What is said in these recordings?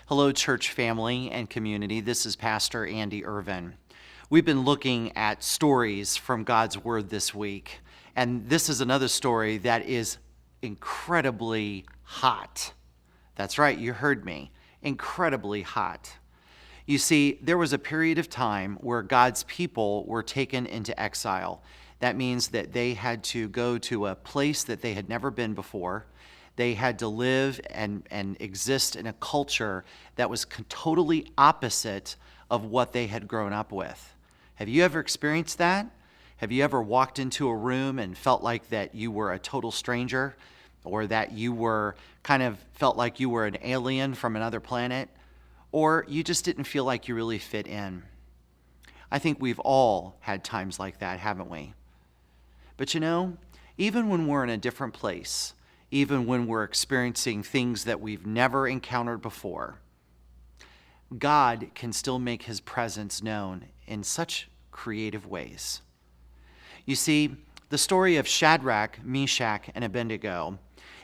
Hello, church family and community. This is Pastor Andy Ervin. We've been looking at stories from God's Word this week, and this is another story that is incredibly hot. That's right, you heard me. Incredibly hot. You see, there was a period of time where God's people were taken into exile. That means that they had to go to a place that they had never been before. They had to live and exist in a culture that was totally opposite of what they had grown up with. Have you ever experienced that? Have you ever walked into a room and felt like that you were a total stranger, or that you were felt like you were an alien from another planet, or you just didn't feel like you really fit in? I think we've all had times like that, haven't we? But you know, even when we're in a different place, even when we're experiencing things that we've never encountered before, God can still make his presence known in such creative ways. You see, the story of Shadrach, Meshach, and Abednego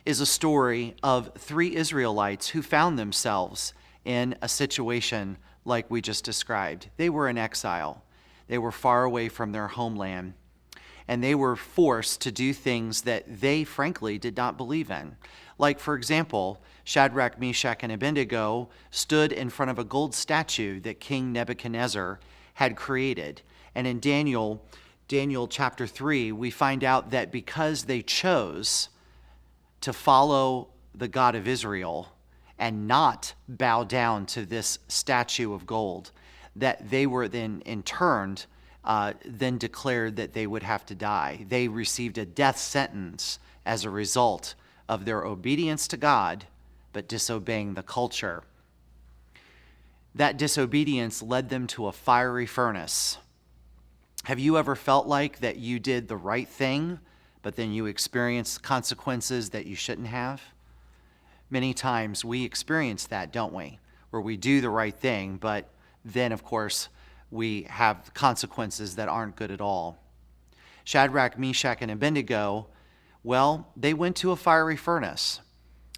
is a story of three Israelites who found themselves in a situation like we just described. They were in exile. They were far away from their homeland, and they were forced to do things that they frankly did not believe in. Like, for example, Shadrach, Meshach, and Abednego stood in front of a gold statue that King Nebuchadnezzar had created. And in Daniel chapter 3, we find out that because they chose to follow the God of Israel and not bow down to this statue of gold, that they were then in turn then declared that they would have to die. They received a death sentence as a result of their obedience to God, but disobeying the culture. That disobedience led them to a fiery furnace. Have you ever felt like that you did the right thing, but then you experienced consequences that you shouldn't have? Many times we experience that, don't we? Where we do the right thing, but then, of course, we have consequences that aren't good at all. Shadrach, Meshach, and Abednego, well, they went to a fiery furnace.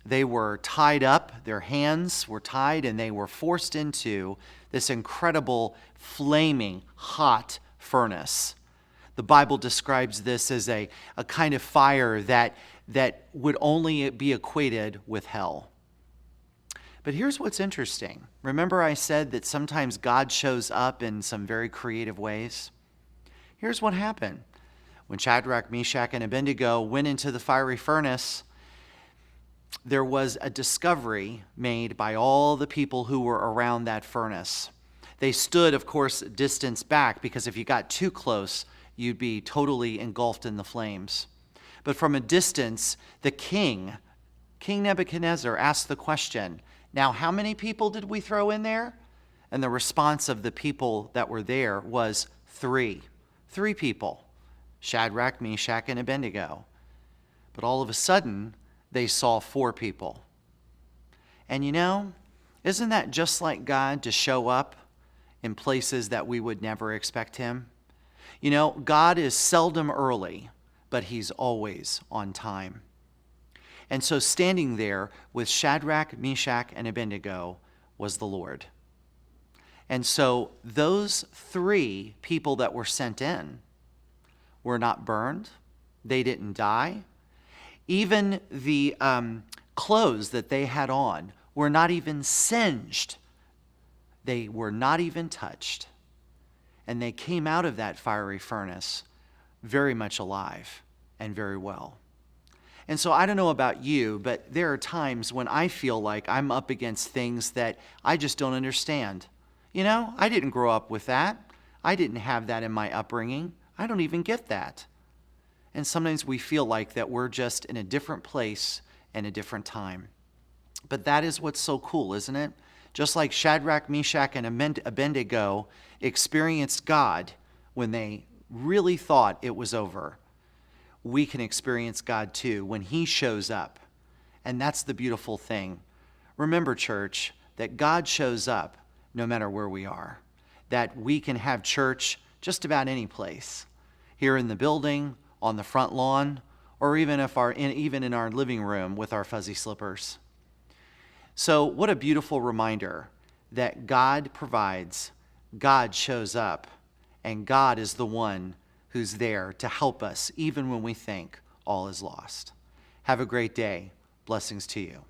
They were tied up, their hands were tied, and they were forced into this incredible, flaming, hot furnace. The Bible describes this as a kind of fire that would only be equated with hell. But here's what's interesting. Remember I said that sometimes God shows up in some very creative ways? Here's what happened. When Shadrach, Meshach, and Abednego went into the fiery furnace, there was a discovery made by all the people who were around that furnace. They stood, of course, distance back, because if you got too close, you'd be totally engulfed in the flames. But from a distance, the King Nebuchadnezzar, asked the question, "Now, how many people did we throw in there?" And the response of the people that were there was three. 3 people. Shadrach, Meshach, and Abednego. But all of a sudden, they saw 4 people. And you know, isn't that just like God to show up in places that we would never expect him? You know, God is seldom early, but he's always on time. And so standing there with Shadrach, Meshach, and Abednego was the Lord. And so those 3 people that were sent in were not burned. They didn't die. Even the clothes that they had on were not even singed. They were not even touched. And they came out of that fiery furnace very much alive and very well. And so I don't know about you, but there are times when I feel like I'm up against things that I just don't understand. You know, I didn't grow up with that. I didn't have that in my upbringing. I don't even get that. And sometimes we feel like that we're just in a different place and a different time. But that is what's so cool, isn't it? Just like Shadrach, Meshach, and Abednego experienced God when they really thought it was over, we can experience God too when he shows up. And that's the beautiful thing. Remember, church, that God shows up no matter where we are. That we can have church just about any place. Here in the building, on the front lawn, or even in our living room with our fuzzy slippers. So, what a beautiful reminder that God provides, God shows up, and God is the one who's there to help us even when we think all is lost. Have a great day. Blessings to you.